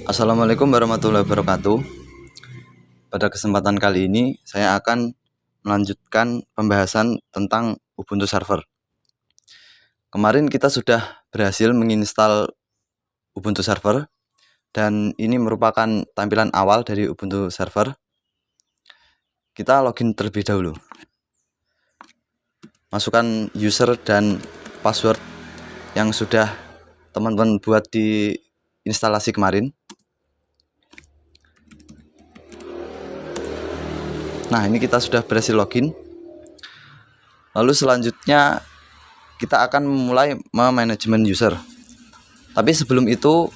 Assalamualaikum warahmatullahi wabarakatuh. Pada kesempatan kali ini saya akan melanjutkan pembahasan tentang Ubuntu Server. Kemarin kita sudah berhasil menginstal Ubuntu Server dan ini merupakan tampilan awal dari Ubuntu Server. Kita login terlebih dahulu. Masukkan user dan password yang sudah teman-teman buat di instalasi kemarin. Nah, ini kita sudah berhasil login. Lalu selanjutnya kita akan memulai memanajemen user. Tapi sebelum itu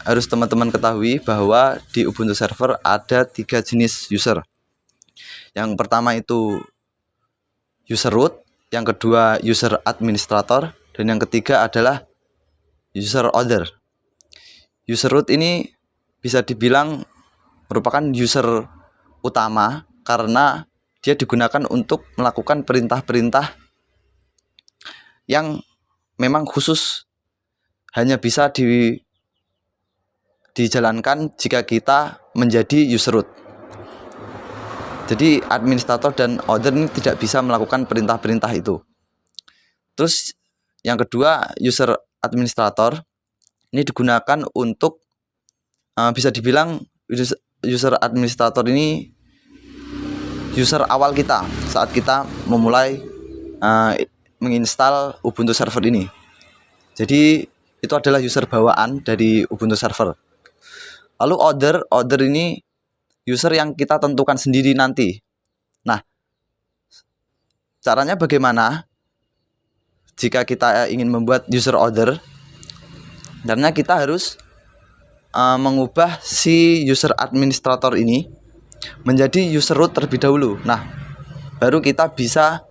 harus teman-teman ketahui bahwa di Ubuntu Server ada 3 jenis user. Yang pertama itu user root, yang kedua user administrator, dan yang ketiga adalah user order. User root ini bisa dibilang merupakan user utama karena dia digunakan untuk melakukan perintah-perintah yang memang khusus hanya bisa dijalankan jika kita menjadi user root. Jadi administrator dan order ini tidak bisa melakukan perintah-perintah itu. Terus yang kedua user administrator ini digunakan untuk bisa dibilang user administrator ini user awal kita saat kita memulai menginstal Ubuntu Server ini. Jadi itu adalah user bawaan dari Ubuntu Server. Lalu order ini user yang kita tentukan sendiri nanti. Nah, caranya bagaimana jika kita ingin membuat user order? Karena kita harus mengubah si user administrator ini menjadi user root terlebih dahulu. Nah, baru kita bisa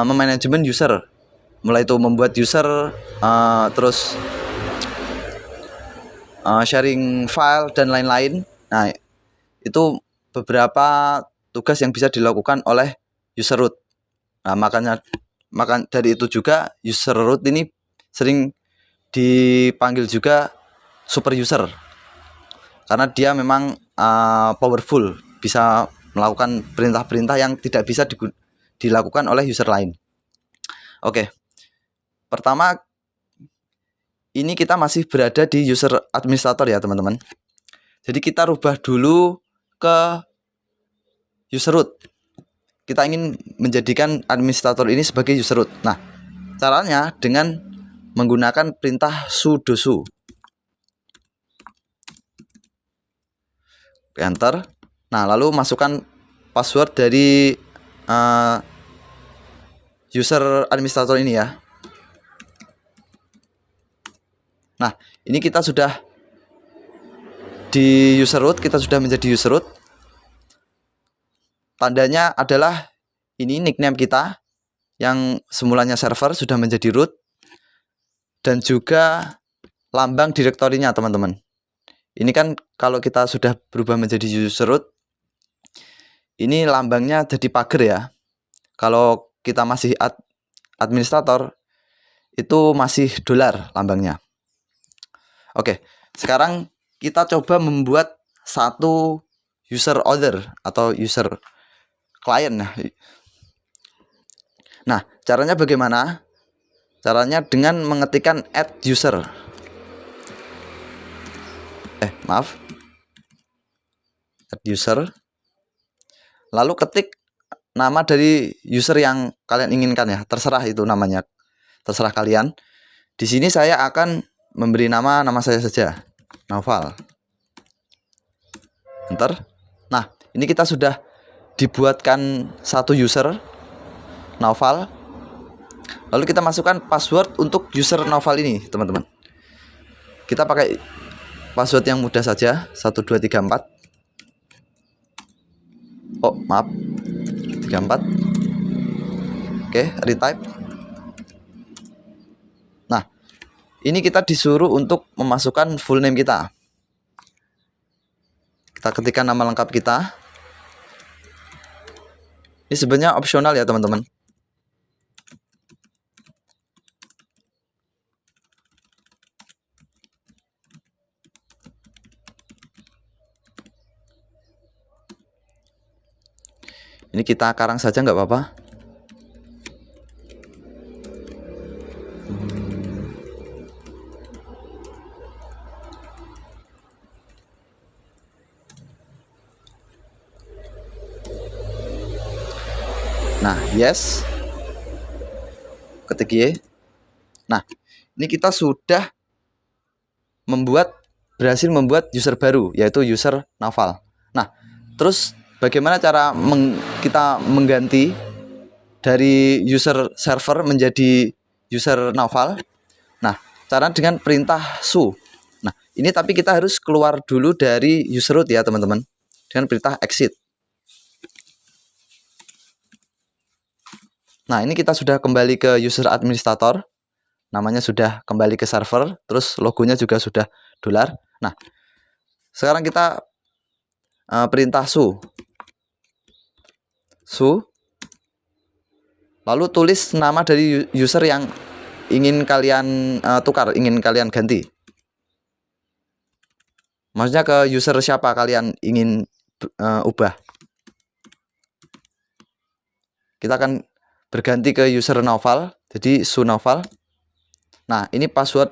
memanajemen user, mulai itu membuat user, terus sharing file dan lain-lain. Nah, itu beberapa tugas yang bisa dilakukan oleh user root. Nah, makanya dari itu juga user root ini sering dipanggil juga super user karena dia memang powerful, bisa melakukan perintah-perintah yang tidak bisa dilakukan oleh user lain. Oke, pertama ini kita masih berada di user administrator ya teman-teman. Jadi kita rubah dulu ke user root. Kita ingin menjadikan administrator ini sebagai user root. Nah, caranya dengan menggunakan perintah sudo su. Enter. Nah, lalu masukkan password dari user administrator ini ya. Nah, ini kita sudah di user root, kita sudah menjadi user root. Tandanya adalah ini nickname kita yang semulanya server sudah menjadi root, dan juga lambang direktorinya teman-teman. Ini kan kalau kita sudah berubah menjadi user root, ini lambangnya jadi pagar ya. Kalau kita masih administrator, itu masih dolar lambangnya. Oke, sekarang kita coba membuat satu user order atau user client. Nah, caranya bagaimana? Caranya dengan mengetikkan add user. Add user. Lalu ketik nama dari user yang kalian inginkan ya, terserah itu namanya, terserah kalian. Di sini saya akan memberi nama saya saja, Naufal. Enter. Nah, ini kita sudah dibuatkan satu user Naufal. Lalu kita masukkan password untuk user Naufal ini, teman-teman. Kita pakai password yang mudah saja, 1234. Oh, maaf. 34. Oke, retype. Nah, ini kita disuruh untuk memasukkan full name kita. Kita ketikkan nama lengkap kita. Ini sebenarnya opsional ya, teman-teman. Ini kita karang saja nggak apa-apa. Nah, yes. Ketik Y. Nah, ini kita sudah berhasil membuat user baru, yaitu user Naufal. Nah, terus bagaimana cara kita mengganti dari user server menjadi user Naufal? Nah, cara dengan perintah su. Nah, ini tapi kita harus keluar dulu dari user root ya, teman-teman. Dengan perintah exit. Nah, ini kita sudah kembali ke user administrator. Namanya sudah kembali ke server. Terus logonya juga sudah dolar. Nah, sekarang kita perintah su. Lalu tulis nama dari user yang ingin kalian tukar, ingin kalian ganti. Maksudnya ke user siapa kalian ingin ubah. Kita akan berganti ke user Naufal, jadi su Naufal. Nah, ini password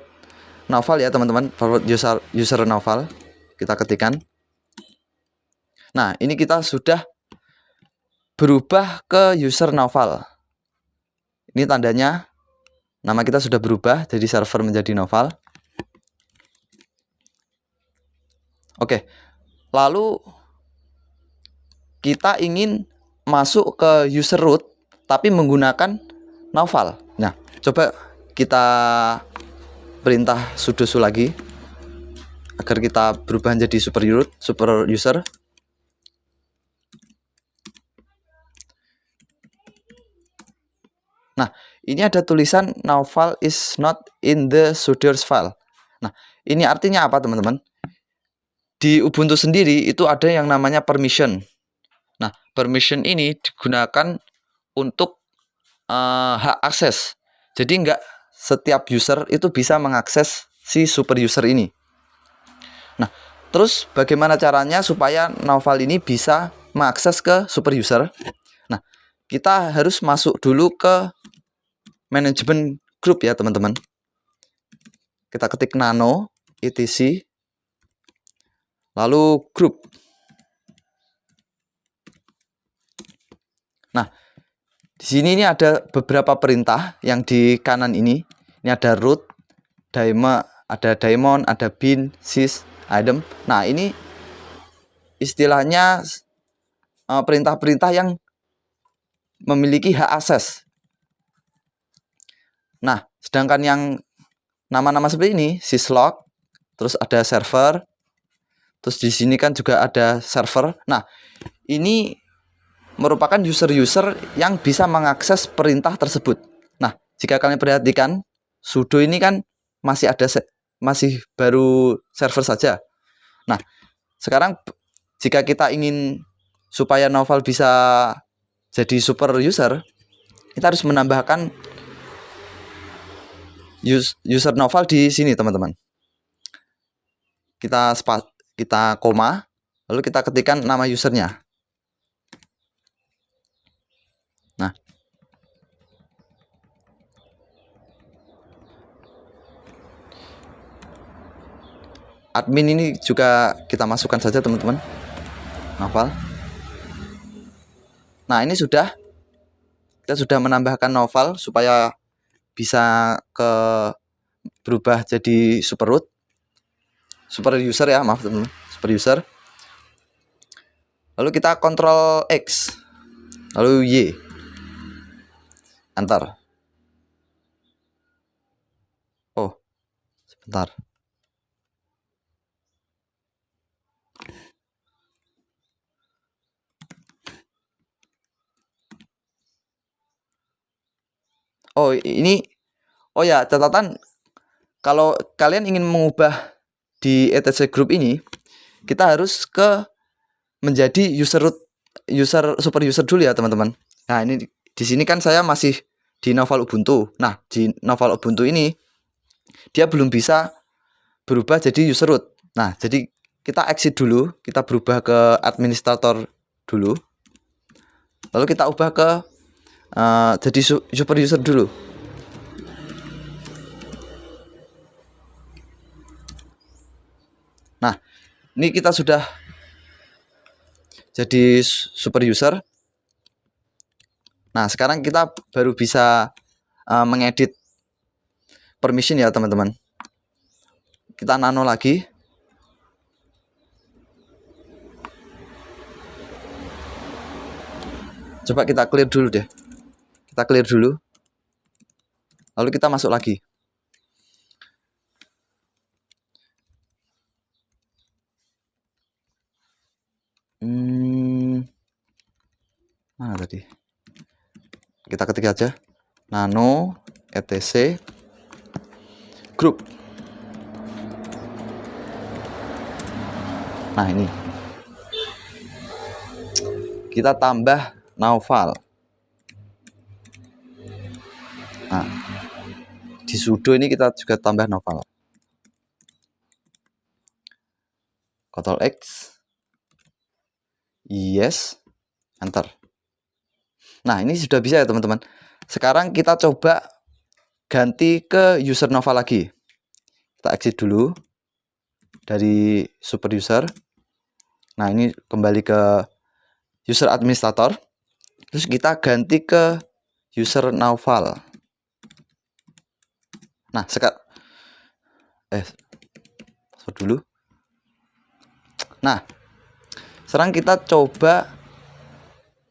Naufal ya, teman-teman. Password user Naufal kita ketikkan. Nah, ini kita sudah berubah ke user Naufal. Ini tandanya nama kita sudah berubah dari server menjadi Naufal. Oke. Lalu kita ingin masuk ke user root tapi menggunakan Naufal. Nah, coba kita perintah sudo su lagi agar kita berubah menjadi super user. Nah, ini ada tulisan Naufal is not in the sudoers file. Nah, ini artinya apa, teman-teman? Di Ubuntu sendiri itu ada yang namanya permission. Nah, permission ini digunakan untuk hak akses. Jadi nggak setiap user itu bisa mengakses si super user ini. Nah, terus bagaimana caranya supaya Naufal ini bisa mengakses ke super user? Nah, kita harus masuk dulu ke manajemen grup ya, teman-teman. Kita ketik nano etc lalu grup. Nah, di sini ini ada beberapa perintah yang di kanan ini. Ini ada root, ada daemon, ada bin, sys, item. Nah, ini istilahnya perintah-perintah yang memiliki hak akses. Nah, sedangkan yang nama-nama seperti ini, syslog, terus ada server, terus di sini kan juga ada server. Nah, ini merupakan user-user yang bisa mengakses perintah tersebut. Nah, jika kalian perhatikan, sudo ini kan masih baru server saja. Nah, sekarang jika kita ingin supaya Naufal bisa jadi super user, kita harus menambahkan user Naufal di sini, teman-teman. Kita koma, lalu kita ketikkan nama usernya. Nah, admin ini juga kita masukkan saja, teman-teman. Naufal. Nah, ini kita sudah menambahkan Naufal supaya bisa berubah jadi super user ya, maaf teman-teman, super user. Lalu kita Ctrl X, lalu Y, enter. Oh, sebentar. Oh, ini, oh ya, catatan, kalau kalian ingin mengubah di etc group ini, kita harus menjadi user super user dulu ya, teman-teman. Nah, ini di sini kan saya masih di Naufal Ubuntu. Nah, di Naufal Ubuntu ini dia belum bisa berubah jadi user root. Nah, jadi kita exit dulu, kita berubah ke administrator dulu. Lalu kita ubah ke jadi super user dulu. Nah, ini kita sudah jadi super user. Nah, sekarang kita baru bisa mengedit permission ya teman-teman. Kita nano lagi. Coba kita clear dulu deh. Kita clear dulu. Lalu kita masuk lagi. Mana tadi? Kita ketik aja. Nano etc group. Nah, ini. Kita tambah Naufal. Nah, di sudo ini kita juga tambah Naufal. Ctrl X. Yes. Enter. Nah, ini sudah bisa ya teman-teman. Sekarang kita coba ganti ke user Naufal lagi. Kita exit dulu dari super user. Nah, ini kembali ke user administrator. Terus kita ganti ke user Naufal. Nah, sekarang password dulu. Nah, sekarang kita coba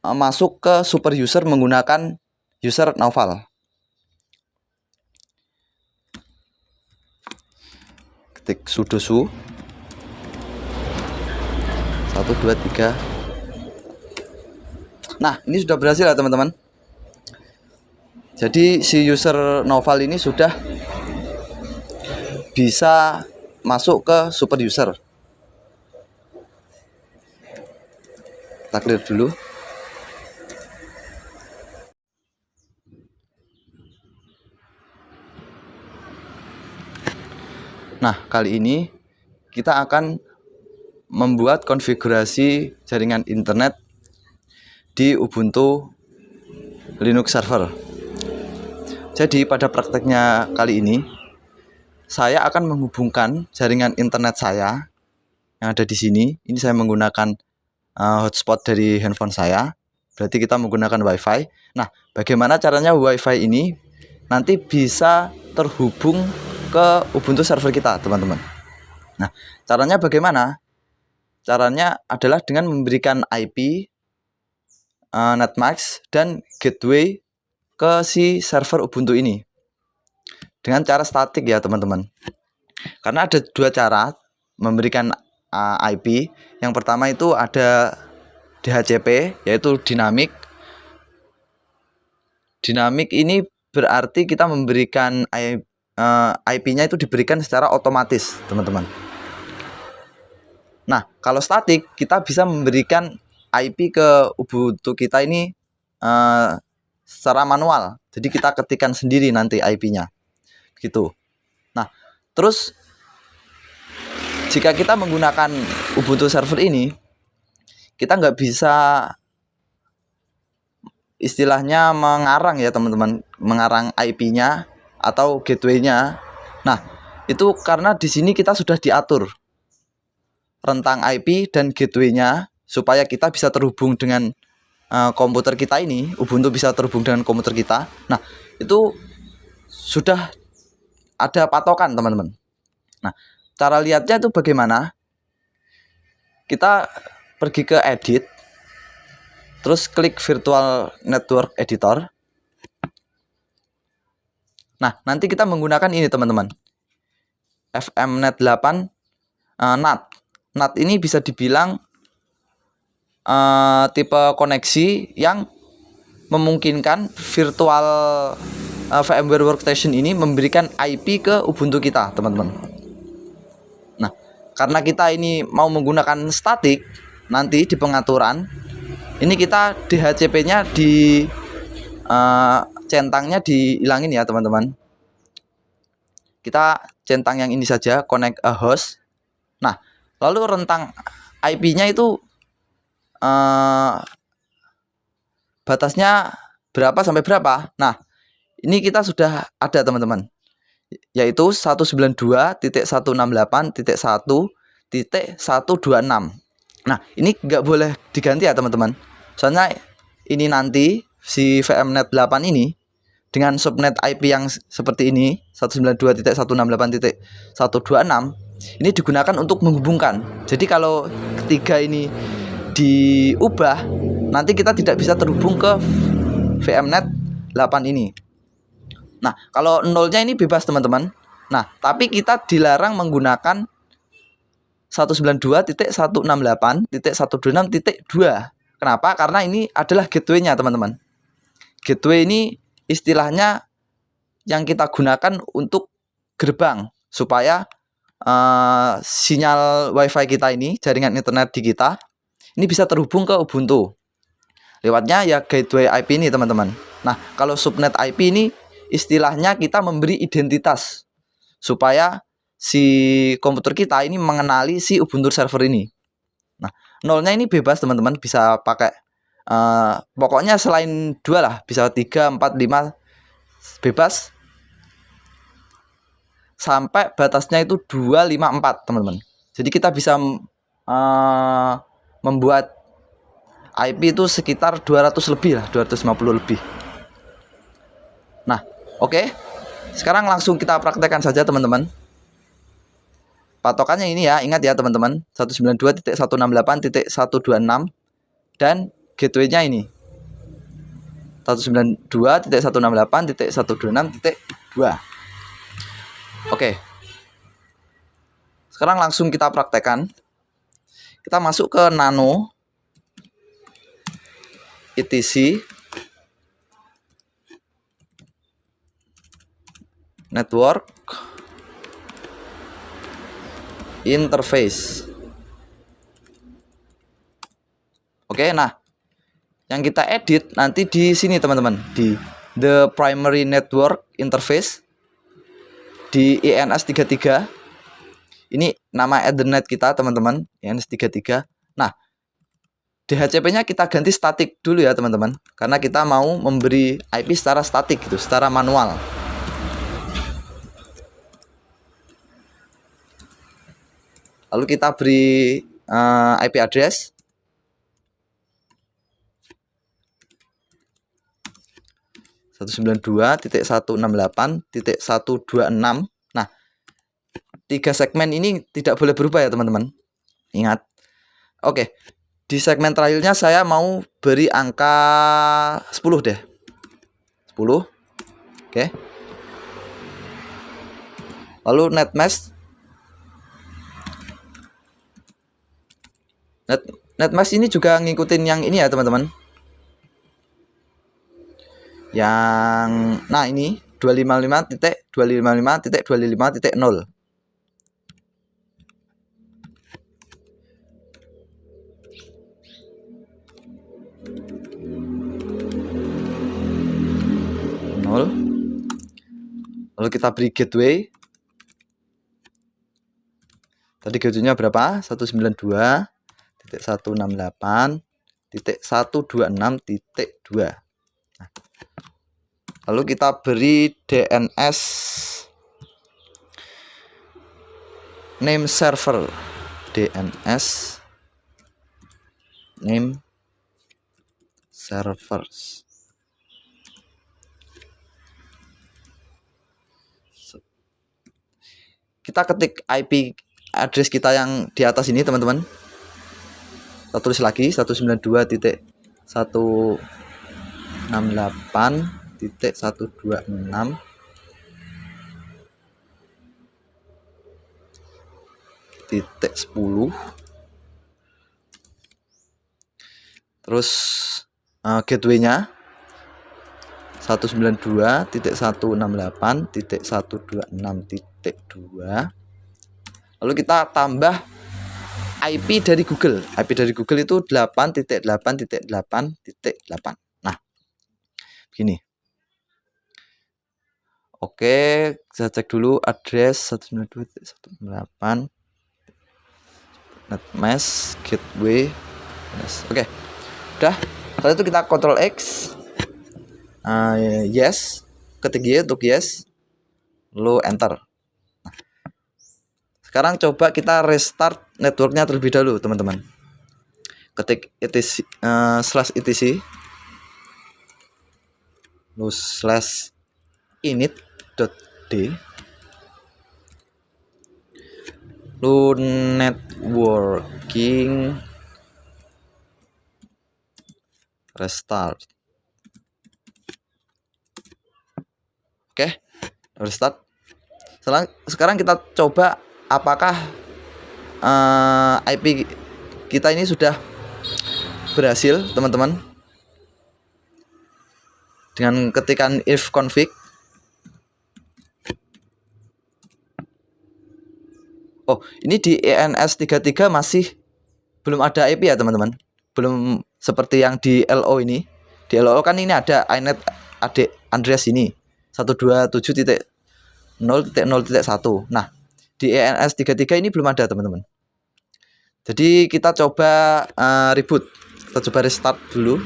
masuk ke super user menggunakan user Naufal. Ketik sudo su 1 2 3. Nah, ini sudah berhasil ya teman-teman. Jadi si user Naufal ini sudah bisa masuk ke super user. Kita clear dulu. Nah, kali ini kita akan membuat konfigurasi jaringan internet di Ubuntu Linux server. Jadi pada prakteknya kali ini saya akan menghubungkan jaringan internet saya yang ada di sini. Ini saya menggunakan hotspot dari handphone saya. Berarti kita menggunakan WiFi. Nah, bagaimana caranya WiFi ini nanti bisa terhubung ke Ubuntu server kita, teman-teman. Nah, caranya bagaimana? Caranya adalah dengan memberikan IP, netmask, dan gateway ke si server Ubuntu ini. Dengan cara statik ya teman-teman. Karena ada dua cara memberikan IP. Yang pertama itu ada DHCP, yaitu dinamik. Dinamik ini berarti kita memberikan IP-nya itu diberikan secara otomatis, teman-teman. Nah, kalau statik kita bisa memberikan IP ke Ubuntu kita ini secara manual. Jadi kita ketikkan sendiri nanti IP-nya. Gitu. Nah, terus jika kita menggunakan Ubuntu server ini, kita nggak bisa istilahnya mengarang ya teman-teman, mengarang IP-nya atau gateway-nya. Nah, itu karena di sini kita sudah diatur rentang IP dan gateway-nya supaya kita bisa terhubung dengan komputer kita ini, Ubuntu bisa terhubung dengan komputer kita. Nah, itu sudah ada patokan, teman-teman. Nah, cara lihatnya itu bagaimana? Kita pergi ke edit, terus klik virtual network editor. Nah, nanti kita menggunakan ini, teman-teman. FMNet 8 NAT. NAT ini bisa dibilang tipe koneksi yang memungkinkan virtual VMware Workstation ini memberikan IP ke Ubuntu kita, teman-teman. Nah, karena kita ini mau menggunakan statik, nanti di pengaturan ini kita DHCP-nya di centangnya dihilangin ya, teman-teman. Kita centang yang ini saja, connect a host. Nah, lalu rentang IP-nya itu batasnya berapa sampai berapa? Nah, ini kita sudah ada teman-teman, yaitu 192.168.1.126. Nah, ini nggak boleh diganti ya teman-teman. Soalnya ini nanti si VMnet 8 ini dengan subnet IP yang seperti ini 192.168.126 ini digunakan untuk menghubungkan. Jadi kalau ketiga ini diubah, nanti kita tidak bisa terhubung ke VMnet 8 ini. Nah, kalau nolnya ini bebas teman-teman. Nah, tapi kita dilarang menggunakan 192.168.126.2. Kenapa? Karena ini adalah gateway-nya teman-teman. Gateway ini istilahnya yang kita gunakan untuk gerbang supaya sinyal WiFi kita ini, jaringan internet di kita ini bisa terhubung ke Ubuntu. Lewatnya ya gateway IP ini teman-teman. Nah, kalau subnet IP ini istilahnya kita memberi identitas supaya si komputer kita ini mengenali si Ubuntu server ini. Nah, nolnya ini bebas teman-teman, bisa pakai pokoknya selain 2 lah, bisa 3, 4, 5 bebas sampai batasnya itu 254 teman-teman. Jadi kita bisa membuat IP itu sekitar 200 lebih lah, 250 lebih. Nah, oke. Sekarang langsung kita praktekkan saja teman-teman. Patokannya ini ya, ingat ya teman-teman, 192.168.126 dan gateway-nya ini 192.168.126.2. Oke. Sekarang langsung kita praktekkan. Kita masuk ke nano etc network interface. Oke, nah yang kita edit nanti di sini teman-teman, di the primary network interface di ENS33. Ini nama Ethernet kita teman-teman, ENS33. Nah, DHCP-nya kita ganti statik dulu ya teman-teman, karena kita mau memberi IP secara statik gitu, secara manual. Lalu kita beri IP address 192.168.126. Nah, 3 segmen ini tidak boleh berubah ya teman-teman. Ingat. Oke. Di segmen terakhirnya saya mau beri angka 10 deh. 10. Oke. Lalu netmask. Netmask ini juga ngikutin yang ini ya teman-teman. Yang nah ini 255.255.255.0. Lalu kita beri gateway. Tadi gateway-nya berapa? 192.168.126.2. Nah, lalu kita beri DNS name server. DNS name servers. Kita ketik IP address kita yang di atas ini teman-teman. Kita tulis lagi 192.168.126 titik 10. Terus gateway-nya 192.168.126.2. Lalu kita tambah IP dari Google. IP dari Google itu 8.8.8.8. Nah, begini. Oke, saya cek dulu address 192.168 netmask gateway. Oke, udah. Setelah itu kita Ctrl X, yes, ketik Y untuk yes, lalu enter. Sekarang coba kita restart networknya terlebih dahulu, teman-teman. Ketik etc /etc lalu /init.d lalu networking restart. Oke, restart. Sekarang kita coba apakah IP kita ini sudah berhasil, teman-teman, dengan ketikan if config. Oh, ini di ENS33 masih belum ada IP ya, teman-teman. Belum seperti yang di LO ini. Di LO kan ini ada inet address ini 127.0.0.1. Nah, di ENS33 ini belum ada, teman-teman. Jadi kita coba reboot. Kita coba restart dulu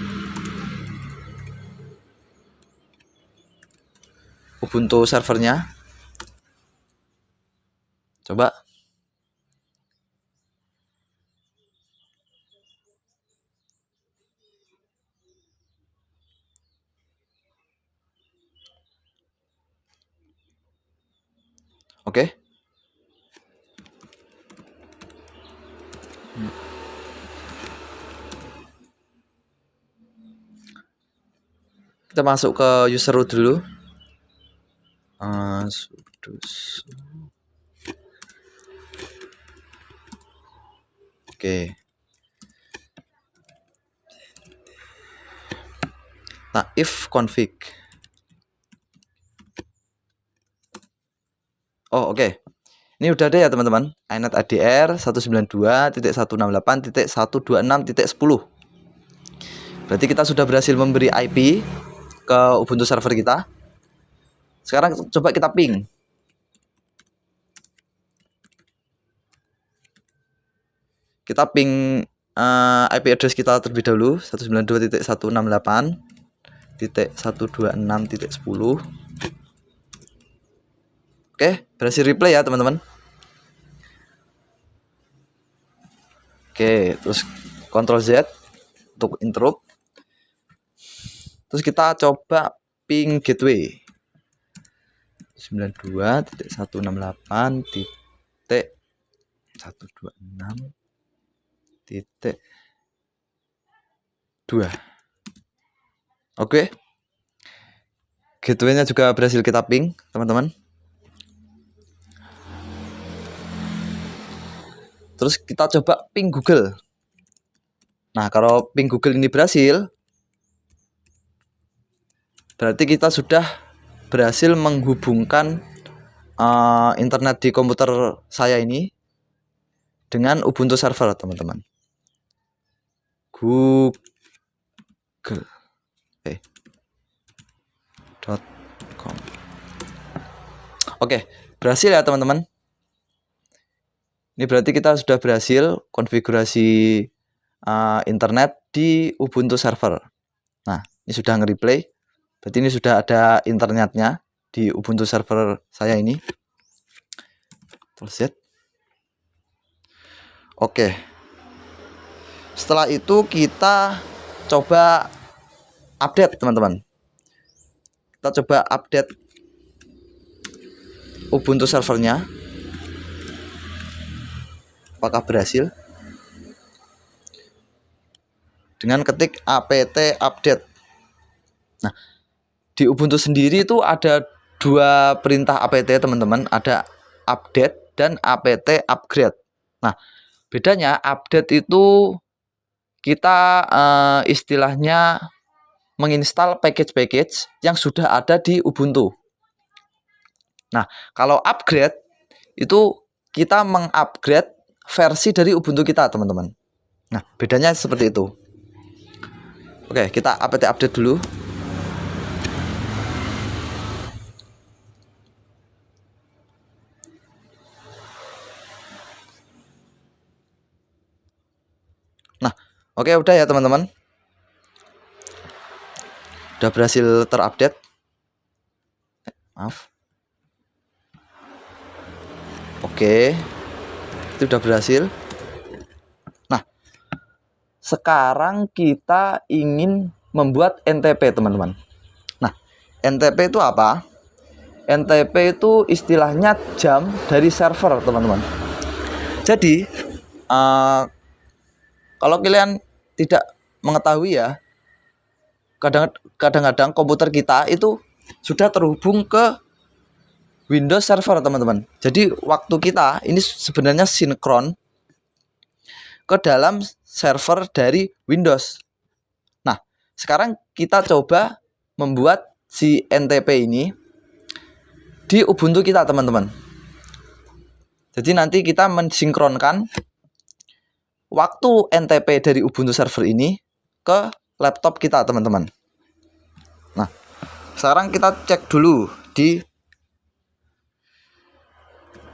Ubuntu servernya. Coba. Oke. Kita masuk ke user root dulu. Oke. Nah, if config. Oh, oke. Ini udah ada ya, teman-teman. inet ADR 192.168.126.10. Berarti kita sudah berhasil memberi IP ke Ubuntu server kita. Sekarang coba kita ping. Kita ping IP address kita terlebih dahulu, 192.168.126.10. Oke, berhasil replay ya, teman-teman. Oke, terus Ctrl Z untuk interrupt. Terus kita coba ping gateway 92.168.126.2. Oke. Gateway-nya juga berhasil kita ping, teman-teman. Terus kita coba ping Google. Nah, kalau ping Google ini berhasil, berarti kita sudah berhasil menghubungkan internet di komputer saya ini dengan Ubuntu server, teman-teman. Google. .com. Oke, berhasil ya, teman-teman. Ini berarti kita sudah berhasil konfigurasi internet di Ubuntu server. Nah, ini sudah nge-replay. Berarti ini sudah ada internetnya di Ubuntu server saya ini. Terus. Oke. Setelah itu kita coba update, teman-teman. Kita coba update Ubuntu servernya. Apakah berhasil? Dengan ketik apt update. Nah, di Ubuntu sendiri itu ada dua perintah apt, teman-teman. Ada update dan apt upgrade. Nah, bedanya update itu kita istilahnya menginstal package-package yang sudah ada di Ubuntu. Nah, kalau upgrade itu kita mengupgrade versi dari Ubuntu kita, teman-teman. Nah, bedanya seperti itu. Oke, kita apt update dulu. Nah, oke, udah ya, teman-teman. Sudah berhasil terupdate. Maaf. Oke. Itu sudah berhasil. Nah, sekarang kita ingin membuat NTP, teman-teman. Nah, NTP itu apa? NTP itu istilahnya jam dari server, teman-teman. Jadi, kalau kalian tidak mengetahui ya, kadang-kadang komputer kita itu sudah terhubung ke Windows Server, teman-teman. Jadi waktu kita ini sebenarnya sinkron ke dalam server dari Windows. Nah, sekarang kita coba membuat si NTP ini di Ubuntu kita, teman-teman. Jadi nanti kita mensinkronkan waktu NTP dari Ubuntu server ini ke laptop kita, teman-teman. Nah, sekarang kita cek dulu di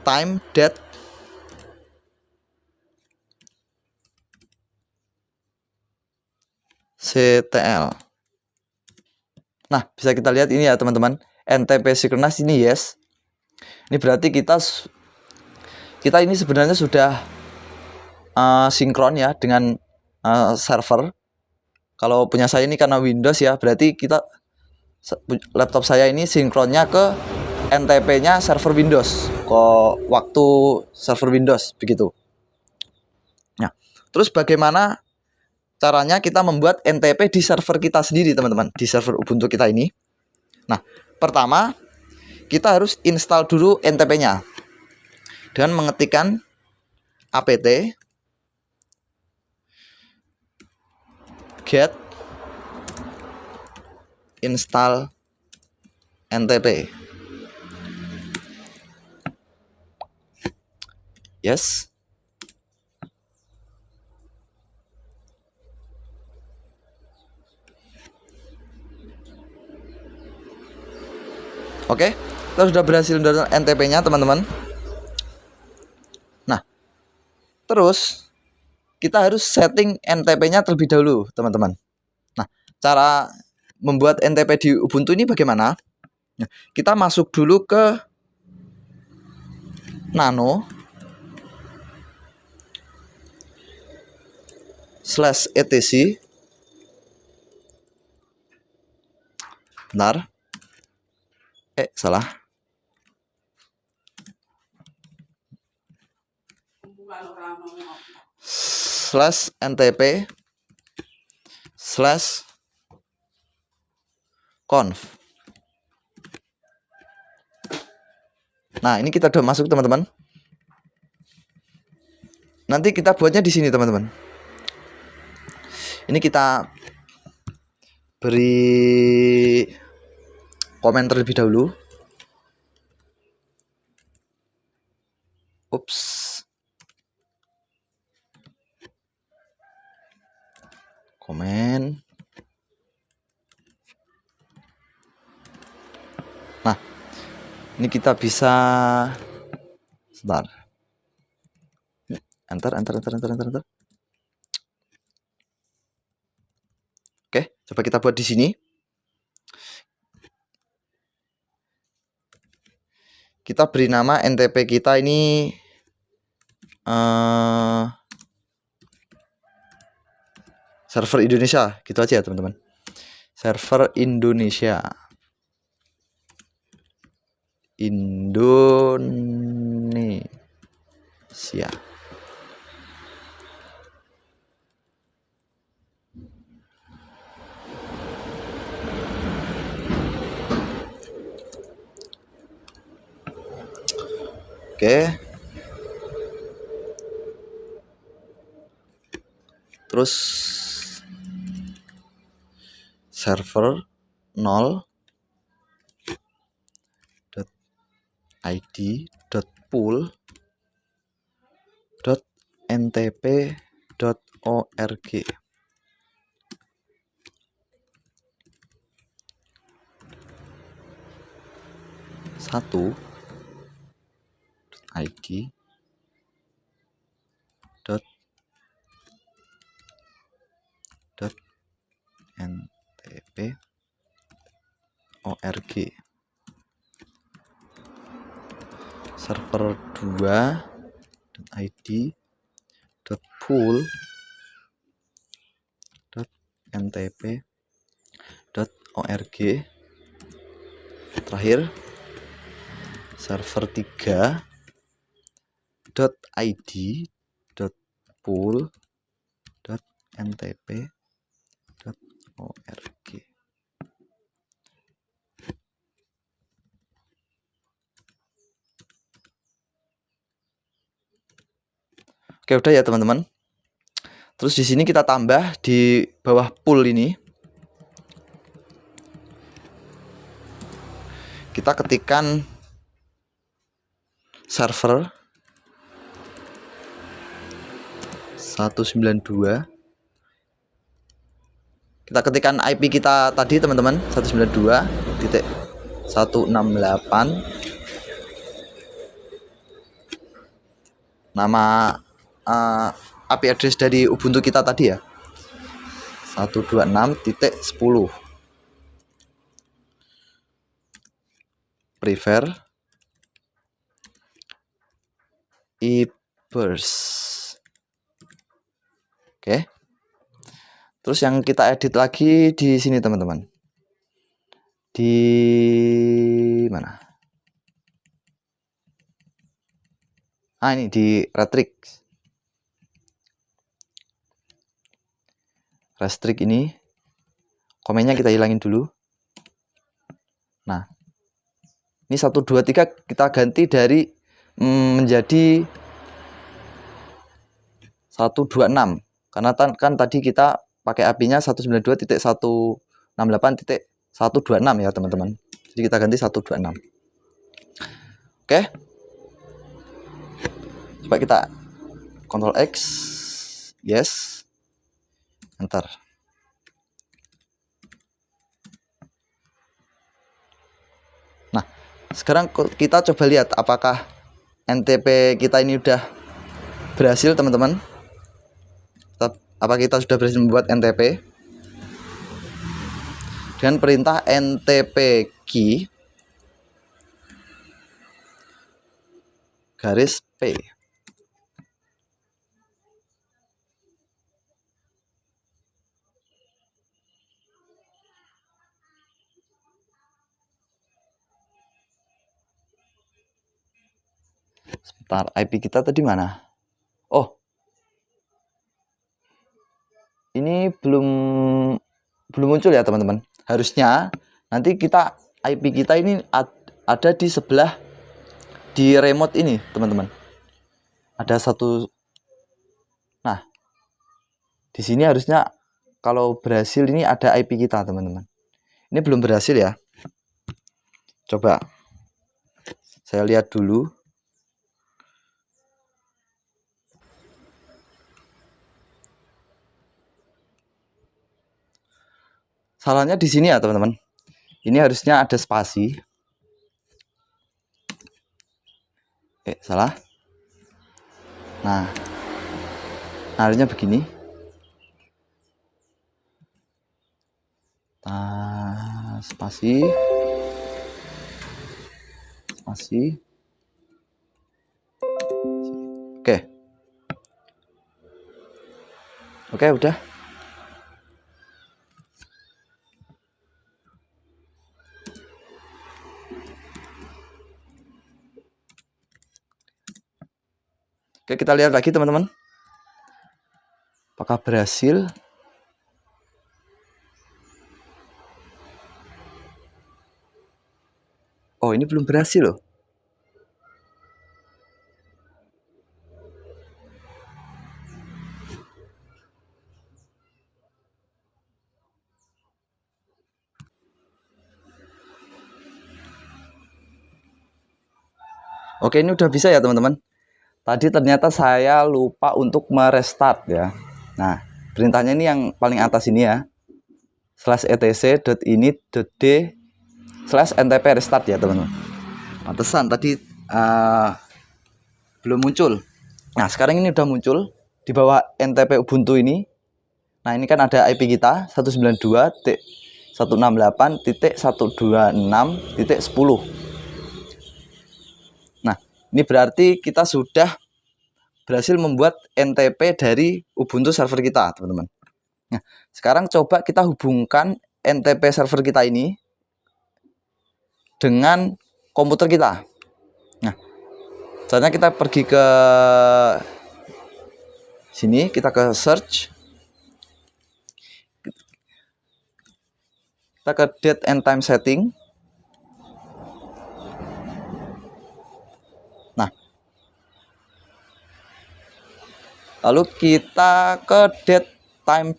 time date ctl. Nah, bisa kita lihat ini ya, teman-teman. NTP synchronous ini yes. Ini berarti kita ini sebenarnya sudah sinkron ya dengan server. Kalau punya saya ini karena Windows ya, berarti laptop saya ini sinkronnya ke NTP-nya server Windows, ke waktu server Windows begitu. Nah, terus bagaimana caranya kita membuat NTP di server kita sendiri, teman-teman, di server Ubuntu kita ini? Nah, pertama kita harus install dulu NTP-nya dengan mengetikkan apt get install NTP. Yes. Oke, kita sudah berhasil download NTP-nya, teman-teman. Nah, terus kita harus setting NTP-nya terlebih dahulu, teman-teman. Nah, cara membuat NTP di Ubuntu ini bagaimana? Nah, kita masuk dulu ke nano /etc. Bentar. Salah. /ntp /conf. Nah, ini kita udah masuk, teman-teman. Nanti kita buatnya di sini, teman-teman. Ini kita beri komen terlebih dahulu. Ups. Komen. Nah, ini kita bisa sebentar. Enter. Oke, coba kita buat di sini. Kita beri nama NTP kita ini server Indonesia, gitu aja ya, teman-teman. Server Indonesia. Oke. Terus server 0.id.pool.ntp.org. Satu id dot ntp .org. Server 2.id.pool.ntp.org. Terakhir server 3.id.pool.ntp.org. Oke, udah ya teman-teman. Terus di sini kita tambah di bawah pool ini. Kita ketikkan server 192. Kita ketikkan IP kita tadi teman-teman, 192.168. Nama IP address dari Ubuntu kita tadi ya, 126.10. Prefer eBurst. Oke. Terus yang kita edit lagi di sini teman-teman. Di mana? Ini di restrict ini komennya kita hilangin dulu. Nah, ini 123 kita ganti dari menjadi 126 karena kan tadi kita pakai API-nya 192.168.126 ya teman-teman. Jadi kita ganti 126. Oke. Coba kita Ctrl X, yes, enter. Nah, sekarang kita coba lihat apakah NTP kita ini udah berhasil teman-teman. Apa kita sudah berhasil membuat NTP dengan perintah NTP key garis P. Sebentar, IP kita tadi mana? Oh, ini belum muncul ya teman-teman. Harusnya nanti IP kita ini ada di sebelah di remote ini teman-teman. Ada satu. Nah, di sini harusnya kalau berhasil ini ada IP kita teman-teman. Ini belum berhasil ya. Coba saya lihat dulu. Salahnya di sini ya teman-teman. Ini harusnya ada spasi. Salah. Nah, harusnya begini. Spasi. Oke, udah. Oke, kita lihat lagi teman-teman. Apakah berhasil? Oh, ini belum berhasil loh. Oke, ini udah bisa ya teman-teman. Tadi ternyata saya lupa untuk merestart ya. Nah, perintahnya ini yang paling atas ini ya. /etc.init.d/ntp restart ya teman-teman. Pantesan tadi belum muncul. Nah, sekarang ini udah muncul di bawah NTP Ubuntu ini. Nah, ini kan ada IP kita 192. 168.126.10. Nah, ini berarti kita sudah berhasil membuat NTP dari Ubuntu server kita, teman-teman. Nah, sekarang coba kita hubungkan NTP server kita ini dengan komputer kita. Nah, caranya kita pergi ke sini, kita ke search, kita ke date and time setting. Nah, lalu kita ke date, time,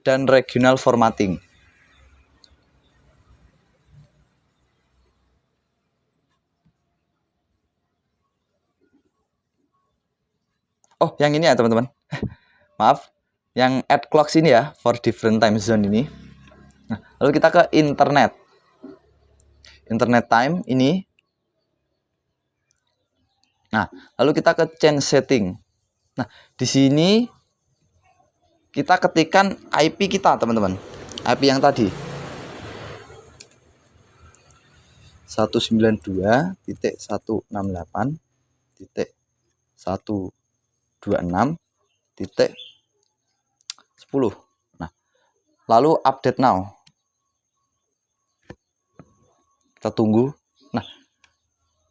dan regional formatting. Oh, yang ini ya teman-teman. Maaf, yang add clocks ini ya, for different time zone ini. Nah, lalu kita ke internet time ini. Nah, lalu kita ke change setting. Nah, di sini kita ketikkan IP kita, teman-teman. IP yang tadi 192.168.126.10. Nah, lalu update now. Kita tunggu. Nah,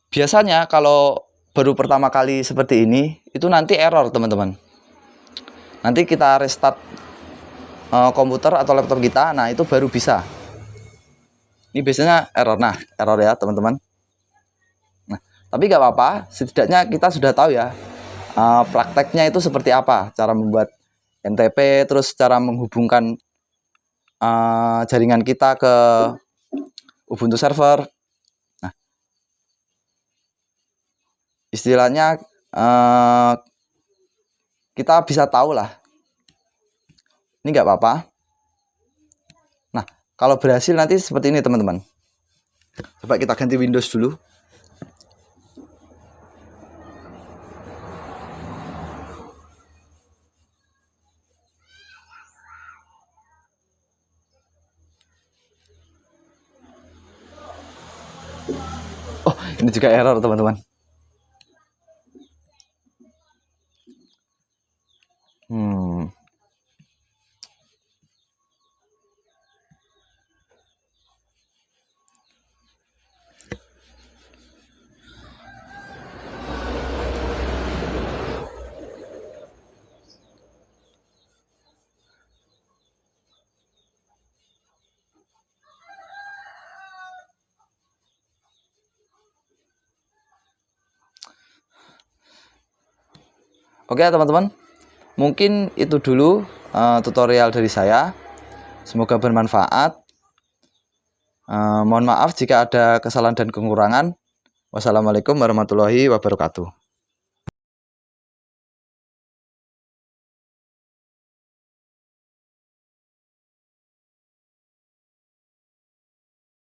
biasanya kalau baru pertama kali seperti ini, itu nanti error, teman-teman. Nanti kita restart komputer atau laptop kita, nah itu baru bisa. Ini biasanya error. Nah, error ya, teman-teman. Nah, tapi nggak apa-apa, setidaknya kita sudah tahu ya prakteknya itu seperti apa, cara membuat NTP, terus cara menghubungkan jaringan kita ke Ubuntu server. Nah, istilahnya kita bisa tahu lah. Ini nggak apa-apa. Nah, kalau berhasil nanti seperti ini, teman-teman. Coba kita ganti Windows dulu. Oh, ini juga error, teman-teman. Oke, teman-teman. Mungkin itu dulu tutorial dari saya. Semoga bermanfaat. Mohon maaf jika ada kesalahan dan kekurangan. Wassalamualaikum warahmatullahi wabarakatuh.